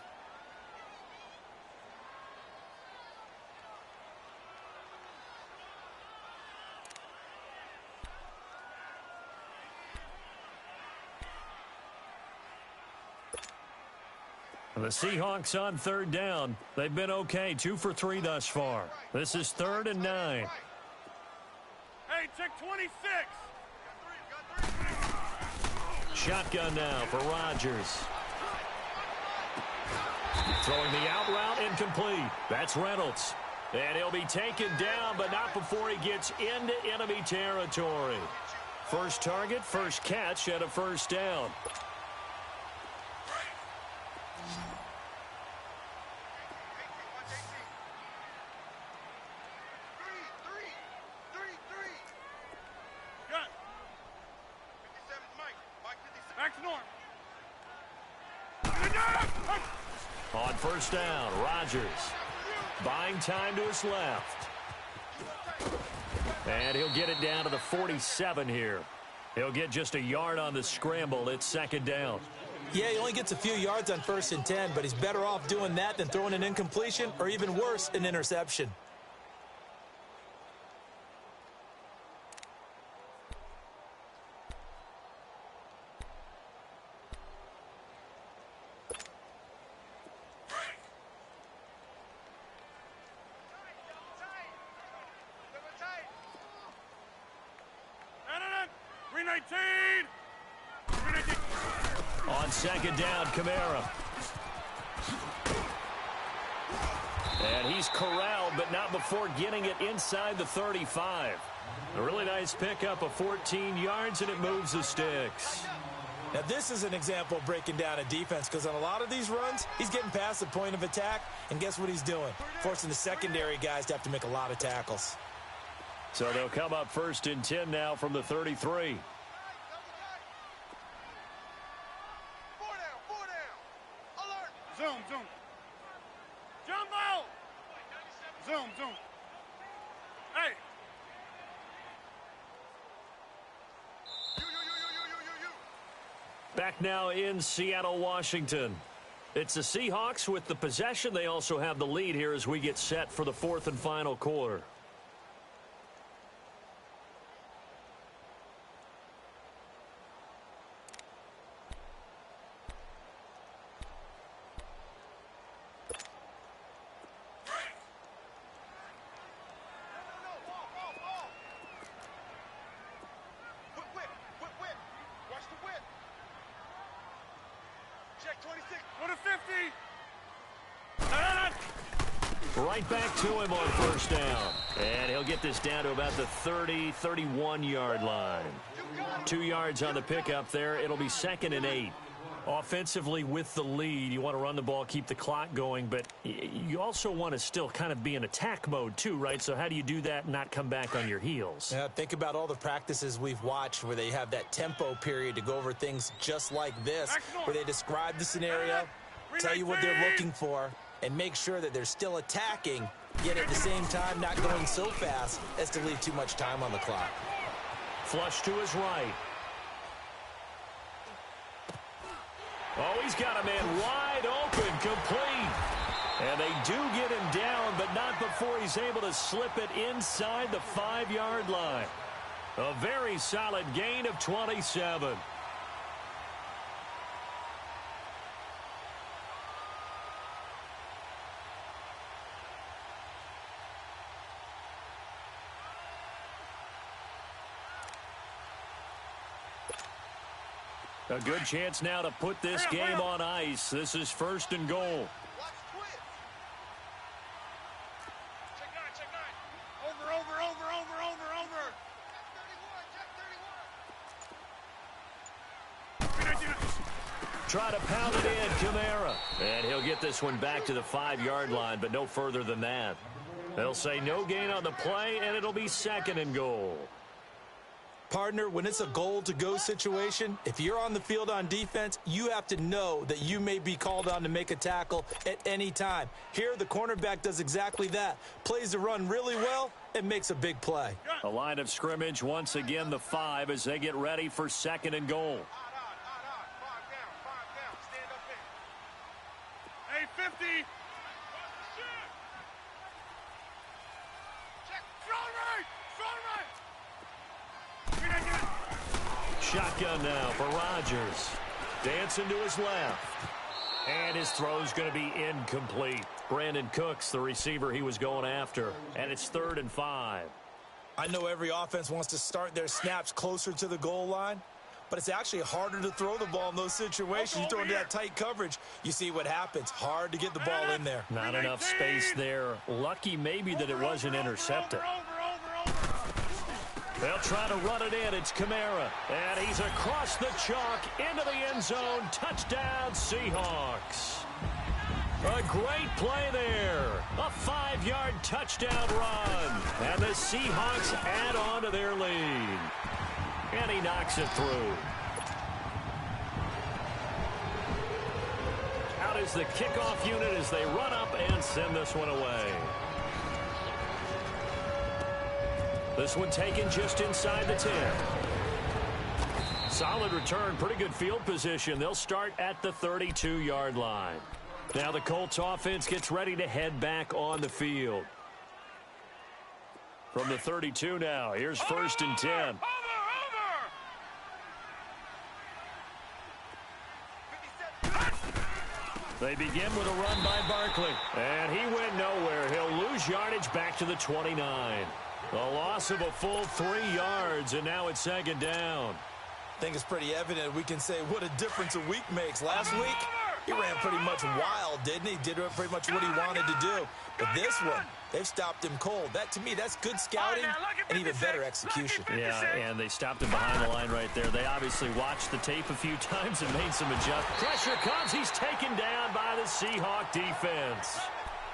Speaker 2: The Seahawks on 3rd down. They've been okay, 2 for 3 thus far. This is 3rd and 9.
Speaker 5: Hey, check 26.
Speaker 2: Shotgun now for Rodgers. Throwing the out route, incomplete. That's Reynolds. And he'll be taken down, but not before he gets into enemy territory. First target, first catch, and a 1st down. On 1st down, Rodgers buying time to his left. And he'll get it down to the 47 here. He'll get just a yard on the scramble. It's 2nd down.
Speaker 4: Yeah, he only gets a few yards on 1st and 10, but he's better off doing that than throwing an incompletion or even worse, an interception.
Speaker 2: On second down, Kamara. And he's corralled, but not before getting it inside the 35. A really nice pickup of 14 yards, and it moves the sticks.
Speaker 4: Now, this is an example of breaking down a defense, because on a lot of these runs, he's getting past the point of attack, and guess what he's doing? Forcing the secondary guys to have to make a lot of tackles.
Speaker 2: So they'll come up 1st and 10 now from the 33.
Speaker 5: Zoom. Jumbo! Zoom. Hey! You.
Speaker 2: Back now in Seattle, Washington. It's the Seahawks with the possession. They also have the lead here as we get set for the 4th and final quarter. Right back to him on 1st down. And he'll get this down to about the 31-yard line. 2 yards on the pickup there. It'll be 2nd and 8. Offensively with the lead, you want to run the ball, keep the clock going, but you also want to still kind of be in attack mode too, right? So how do you do that and not come back on your heels?
Speaker 4: Yeah, think about all the practices we've watched where they have that tempo period to go over things just like this, where they describe the scenario, tell you what they're looking for, and make sure that they're still attacking, yet at the same time not going so fast as to leave too much time on the clock.
Speaker 2: Flush to his right. Oh, he's got a man wide open, complete. And they do get him down, but not before he's able to slip it inside the 5-yard line. A very solid gain of 27. A good chance now to put this game on ice. This is 1st and goal.
Speaker 5: Check nine. Over.
Speaker 2: Try to pound it in, Kamara. And he'll get this one back to the 5-yard line, but no further than that. They'll say no gain on the play, and it'll be 2nd and goal.
Speaker 4: Partner, when it's a goal-to-go situation, if you're on the field on defense, you have to know that you may be called on to make a tackle at any time. Here, the cornerback does exactly that. Plays the run really well and makes a big play.
Speaker 2: A line of scrimmage, once again, the 5 as they get ready for 2nd and goal.
Speaker 5: 50.
Speaker 2: Shotgun now for Rodgers. Dancing to his left. And his throw's going to be incomplete. Brandon Cooks, the receiver he was going after. And it's 3rd and 5.
Speaker 4: I know every offense wants to start their snaps closer to the goal line, but it's actually harder to throw the ball in those situations. You throw into that tight coverage, you see what happens. Hard to get the ball in there.
Speaker 2: Not enough space there. Lucky maybe that it wasn't intercepted. They'll try to run it in. It's Kamara. And he's across the chalk into the end zone. Touchdown, Seahawks. A great play there. A 5-yard touchdown run. And the Seahawks add on to their lead. And he knocks it through. Out is the kickoff unit as they run up and send this one away. This one taken just inside the 10. Solid return, pretty good field position. They'll start at the 32-yard line. Now the Colts offense gets ready to head back on the field. From the 32 now, here's 1st and 10. They begin with a run by Barkley. And he went nowhere. He'll lose yardage back to the 29. A loss of a full 3 yards, and now it's 2nd down.
Speaker 4: think it's pretty evident. We can say what a difference a week makes. Last week, he ran pretty much wild, didn't he? Did pretty much what he wanted to do. But this one, they've stopped him cold. That, to me, that's good scouting and even better execution.
Speaker 2: Yeah, and they stopped him behind the line right there. They obviously watched the tape a few times and made some adjustments. Pressure comes. He's taken down by the Seahawk defense.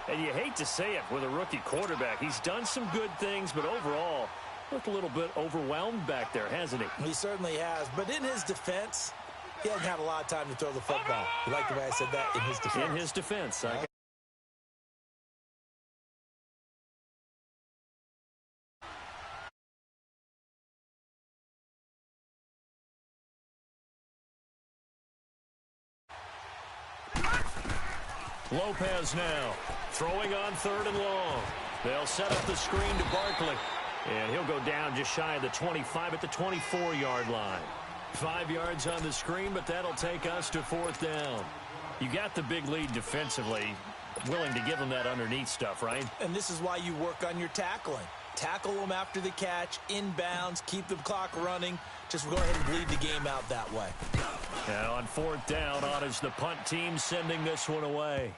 Speaker 2: And you hate to say it with a rookie quarterback. He's done some good things, but overall, looked a little bit overwhelmed back there, hasn't he?
Speaker 4: He certainly has. But in his defense, he hasn't had a lot of time to throw the football. You like the way I said that? In his defense.
Speaker 2: In his defense. Lopez now throwing on 3rd and long. They'll set up the screen to Barkley. And he'll go down just shy of the 25 at the 24-yard line. 5 yards on the screen, but that'll take us to 4th down. You got the big lead defensively. Willing to give them that underneath stuff, right?
Speaker 4: And this is why you work on your tackling. Tackle them after the catch, inbounds, keep the clock running. Just go ahead and bleed the game out that way.
Speaker 2: Now on 4th down, on is the punt team sending this one away.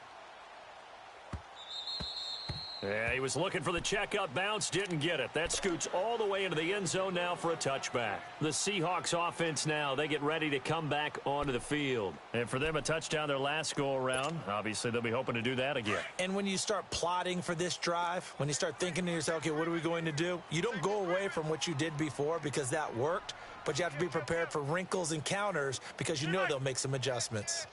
Speaker 2: Yeah, he was looking for the checkout bounce, didn't get it. That scoots all the way into the end zone now for a touchback. The Seahawks offense now, they get ready to come back onto the field. And for them, a touchdown their last go-around. Obviously, they'll be hoping to do that again.
Speaker 4: And when you start plotting for this drive, when you start thinking to yourself, okay, what are we going to do? You don't go away from what you did before because that worked, but you have to be prepared for wrinkles and counters because you know they'll make some adjustments.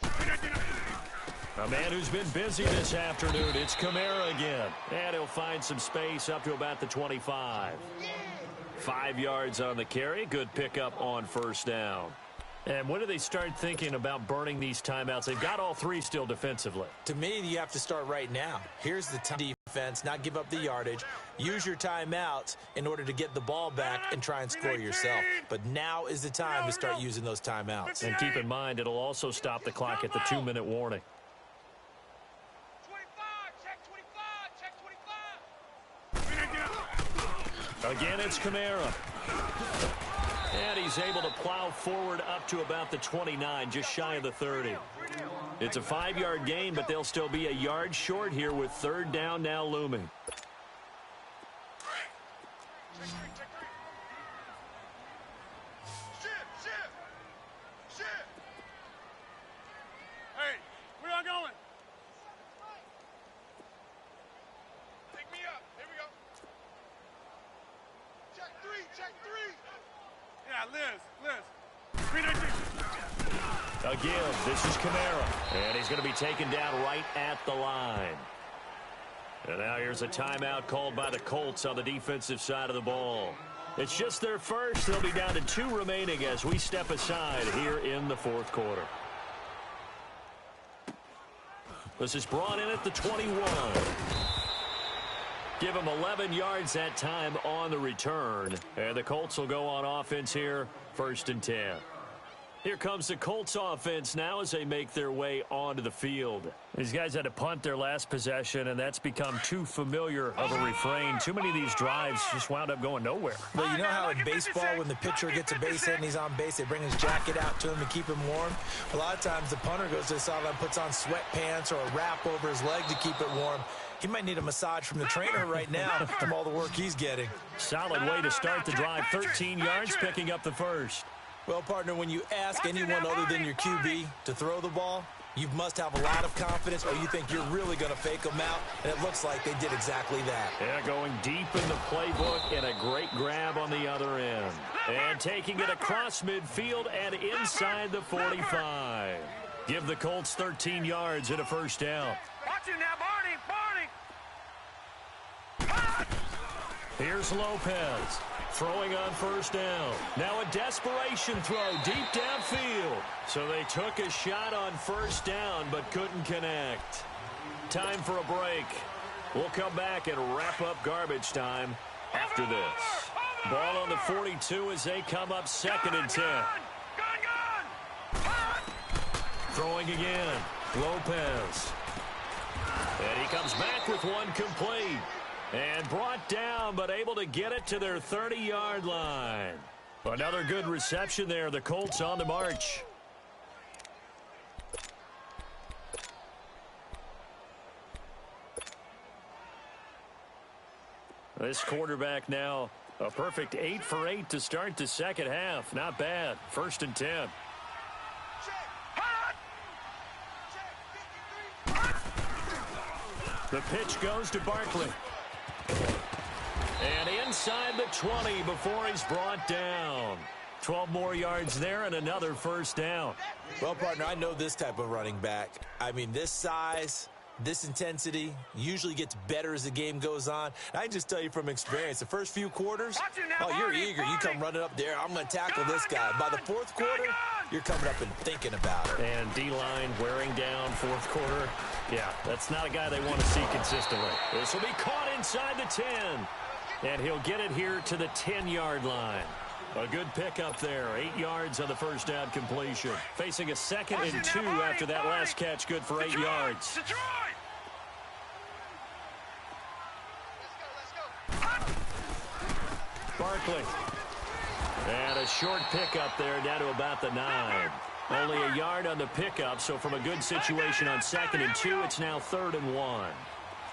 Speaker 2: A man who's been busy this afternoon, it's Kamara again. And he'll find some space up to about the 25. 5 yards on the carry. Good pickup on 1st down. And when do they start thinking about burning these timeouts? They've got all 3 still defensively.
Speaker 4: To me, you have to start right now. Here's the defense, not give up the yardage. Use your timeouts in order to get the ball back and try and score yourself. But now is the time to start using those timeouts.
Speaker 2: And keep in mind, it'll also stop the clock at the 2-minute warning. Again, it's Kamara. And he's able to plow forward up to about the 29, just shy of the 30. It's a 5-yard gain, but they'll still be a yard short here with 3rd down now looming.
Speaker 5: Hey, where y'all going? Pick me up. Here we go. Check 3. Yeah, Liz. 319.
Speaker 2: Again, this is Kamara. And he's going to be taken down right at the line. And now here's a timeout called by the Colts on the defensive side of the ball. It's just their first. They'll be down to 2 remaining as we step aside here in the 4th quarter. This is brought in at the 21. Give them 11 yards that time on the return. And the Colts will go on offense here, 1st and 10. Here comes the Colts offense now as they make their way onto the field. These guys had to punt their last possession, and that's become too familiar of a refrain. Too many of these drives just wound up going nowhere.
Speaker 4: Well, you know how in baseball, when the pitcher gets a base hit and he's on base, they bring his jacket out to him to keep him warm? A lot of times the punter goes to the sideline, puts on sweatpants or a wrap over his leg to keep it warm. He might need a massage from the trainer right now from all the work he's getting.
Speaker 2: Solid way to start the drive. 13 yards, picking up the first.
Speaker 4: Well, partner, when you ask anyone other than your QB to throw the ball, you must have a lot of confidence or you think you're really going to fake them out, and it looks like they did exactly that.
Speaker 2: Yeah, going deep in the playbook and a great grab on the other end. And taking it across midfield and inside the 45. Give the Colts 13 yards and a 1st down.
Speaker 3: Watch it now, Barney.
Speaker 2: Here's Lopez throwing on 1st down. Now a desperation throw deep downfield. So they took a shot on 1st down but couldn't connect. Time for a break. We'll come back and wrap up garbage time after this. Ball on the 42 as they come up 2nd and 10. Throwing again. Lopez. And he comes back with one complete. And brought down, but able to get it to their 30-yard line. Another good reception there. The Colts on the march. This quarterback now a perfect 8 for 8 to start the second half. Not bad. 1st and 10. The pitch goes to Barkley. And inside the 20 before he's brought down. 12 more yards there and another 1st down.
Speaker 4: Well, partner, I know this type of running back. I mean, this size, this intensity usually gets better as the game goes on. And I can just tell you from experience, the first few quarters, oh, you're eager. You come running up there, I'm going to tackle this guy. By the 4th quarter, you're coming up and thinking about it.
Speaker 2: And D-line wearing down 4th quarter. Yeah, that's not a guy they want to see consistently. This will be caught inside the 10. And he'll get it here to the 10-yard line. A good pickup there. 8 yards on the 1st down completion. Facing a 2nd and 2 after that last catch. Good for 8 yards. Barkley. And a short pickup there down to about the 9. Only a yard on the pickup, so from a good situation on 2nd and 2, it's now 3rd and 1.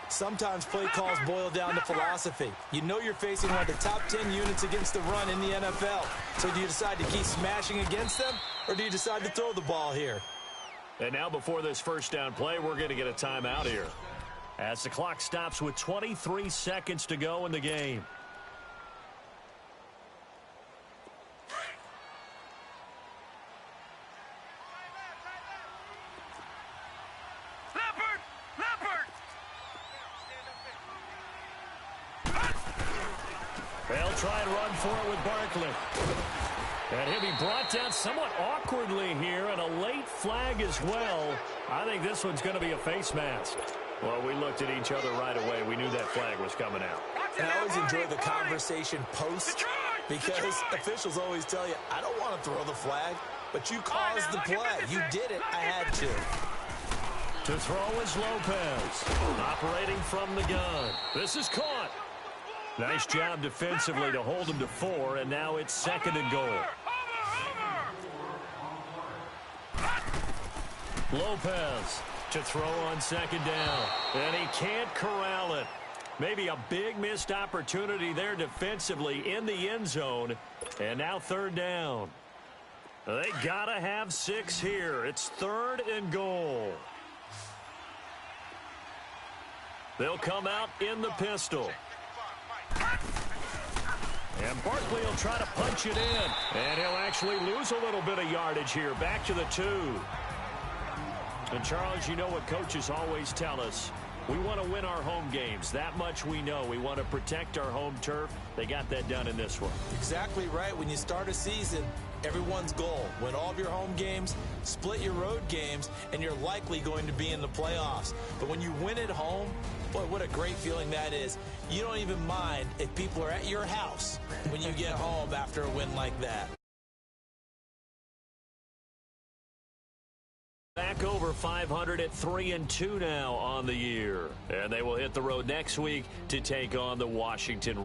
Speaker 4: Sometimes play calls boil down to philosophy. You know you're facing one of the top 10 units against the run in the NFL. So do you decide to keep smashing against them, or do you decide to throw the ball here?
Speaker 2: And now before this 1st down play, we're going to get a timeout here. As the clock stops with 23 seconds to go in the game. They'll try and run for it with Barkley. And he'll be brought down somewhat awkwardly here, and a late flag as well. I think this one's going to be a face mask. Well, we looked at each other right away. We knew that flag was coming out.
Speaker 4: And I always enjoy the conversation post, because officials always tell you, I don't want to throw the flag, but you caused the play. You did it. I had to.
Speaker 2: To throw is Lopez, operating from the gun. This is caught. Nice job defensively to hold him to 4, and now it's 2nd and goal. Lopez to throw on 2nd down, and he can't corral it. Maybe a big missed opportunity there defensively in the end zone, and now 3rd down. They gotta have 6 here. It's 3rd and goal. They'll come out in the pistol. And Barkley will try to punch it in. And he'll actually lose a little bit of yardage here. Back to the 2. And Charles, you know what coaches always tell us. We want to win our home games. That much we know. We want to protect our home turf. They got that done in this one.
Speaker 4: Exactly right. When you start a season, everyone's goal: win all of your home games, split your road games, and you're likely going to be in the playoffs. But when you win at home, boy, what a great feeling that is. You don't even mind if people are at your house when you get home after a win like that.
Speaker 2: Back over 500 at 3-2 now on the year. And they will hit the road next week to take on the Washington